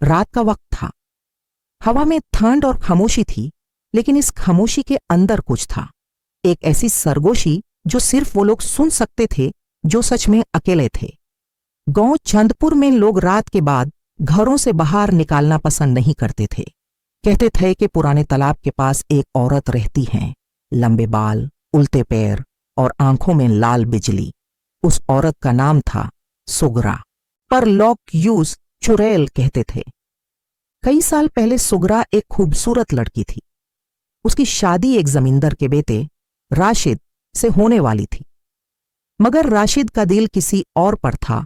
रात का वक्त था। हवा में ठंड और खामोशी थी, लेकिन इस खामोशी के अंदर कुछ था, एक ऐसी सरगोशी जो सिर्फ वो लोग सुन सकते थे जो सच में अकेले थे। गांव चंदपुर में लोग रात के बाद घरों से बाहर निकालना पसंद नहीं करते थे। कहते थे कि पुराने तालाब के पास एक औरत रहती है, लंबे बाल, उल्टे पैर और आंखों में लाल बिजली। उस औरत का नाम था सुगरा, पर लोग यूज चुड़ैल कहते थे। कई साल पहले सुगरा एक खूबसूरत लड़की थी। उसकी शादी एक जमींदार के बेटे राशिद से होने वाली थी, मगर राशिद का दिल किसी और पर था,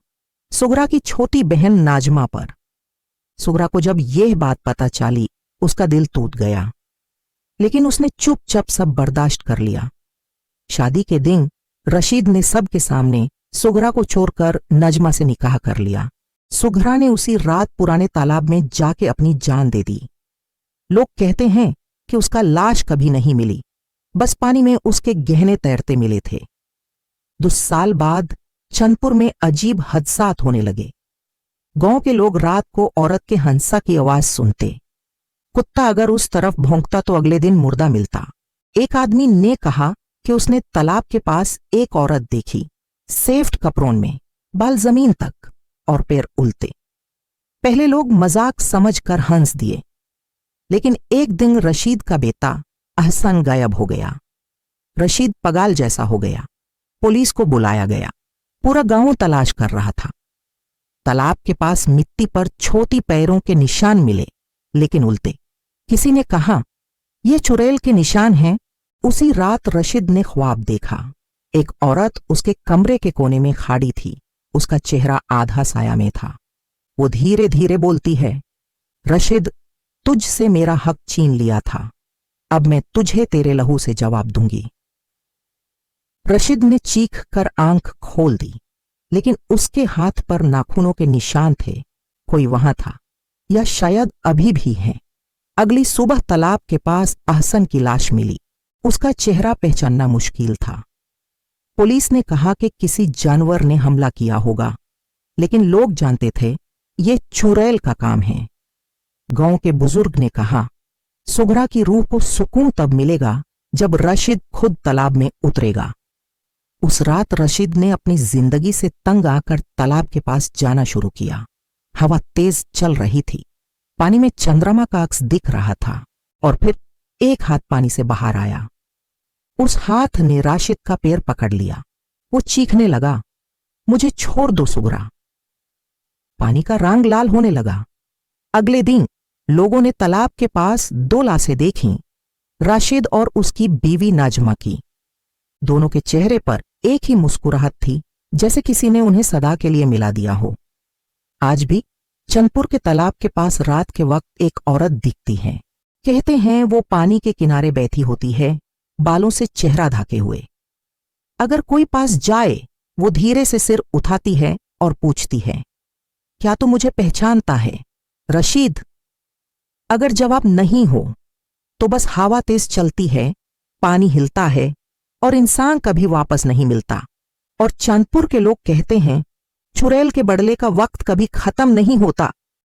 सुगरा की छोटी बहन नाजमा पर। सुगरा को जब यह बात पता चली, उसका दिल टूट गया, लेकिन उसने चुपचाप सब बर्दाश्त कर लिया। शादी के दिन रशीद ने सबके सामने सुगरा को छोड़कर नजमा से निकाह कर लिया। सुगरा ने उसी रात पुराने तालाब में जाके अपनी जान दे दी। लोग कहते हैं कि उसका लाश कभी नहीं मिली, बस पानी में उसके गहने तैरते मिले थे। 2 साल बाद चंदपुर में अजीब हादसात होने लगे। गांव के लोग रात को औरत के हंसा की आवाज सुनते। कुत्ता अगर उस तरफ भौंकता तो अगले दिन मुर्दा मिलता। एक आदमी ने कहा कि उसने तालाब के पास एक औरत देखी, सेफ्ट कपड़ों में, बाल जमीन तक और पैर उल्टे। पहले लोग मजाक समझकर हंस दिए, लेकिन एक दिन रशीद का बेटा अहसन गायब हो गया। रशीद पगाल जैसा हो गया। पुलिस को बुलाया गया। पूरा गांव तलाश कर रहा था। तालाब के पास मिट्टी पर छोटी पैरों के निशान मिले, लेकिन उल्टे। किसी ने कहा, यह चुड़ैल के निशान हैं। उसी रात रशीद ने ख्वाब देखा। एक औरत उसके कमरे के कोने में खड़ी थी। उसका चेहरा आधा साया में था। वो धीरे धीरे बोलती है, रशीद, तुझसे मेरा हक छीन लिया था, अब मैं तुझे तेरे लहू से जवाब दूंगी। रशीद ने चीख कर आंख खोल दी, लेकिन उसके हाथ पर नाखूनों के निशान थे। कोई वहां था, या शायद अभी भी है। अगली सुबह तालाब के पास अहसन की लाश मिली। उसका चेहरा पहचानना मुश्किल था। पुलिस ने कहा कि किसी जानवर ने हमला किया होगा, लेकिन लोग जानते थे यह चुड़ैल का काम है। गांव के बुजुर्ग ने कहा, सुगरा की रूह को सुकून तब मिलेगा जब रशीद खुद तालाब में उतरेगा। उस रात रशीद ने अपनी जिंदगी से तंग आकर तालाब के पास जाना शुरू किया। हवा तेज चल रही थी। पानी में चंद्रमा का अक्स दिख रहा था, और फिर एक हाथ पानी से बाहर आया। उस हाथ ने राशिद का पैर पकड़ लिया। वो चीखने लगा, मुझे छोड़ दो सुगरा। पानी का रंग लाल होने लगा। अगले दिन लोगों ने तालाब के पास 2 लाशें देखीं, राशिद और उसकी बीवी नाजमा की। दोनों के चेहरे पर एक ही मुस्कुराहट थी, जैसे किसी ने उन्हें सदा के लिए मिला दिया हो। आज भी चंदपुर के तालाब के पास रात के वक्त एक औरत दिखती है। कहते हैं वो पानी के किनारे बैठी होती है, बालों से चेहरा ढके हुए। अगर कोई पास जाए, वो धीरे से सिर उठाती है और पूछती है, क्या तू मुझे पहचानता है, रशीद? अगर जवाब नहीं हो, तो बस हवा तेज चलती है, पानी हिलता है और इंसान कभी वापस नहीं मिलता। और चंदपुर के लोग कहते हैं, चुड़ैल के बदले का वक्त कभी खत्म नहीं होता।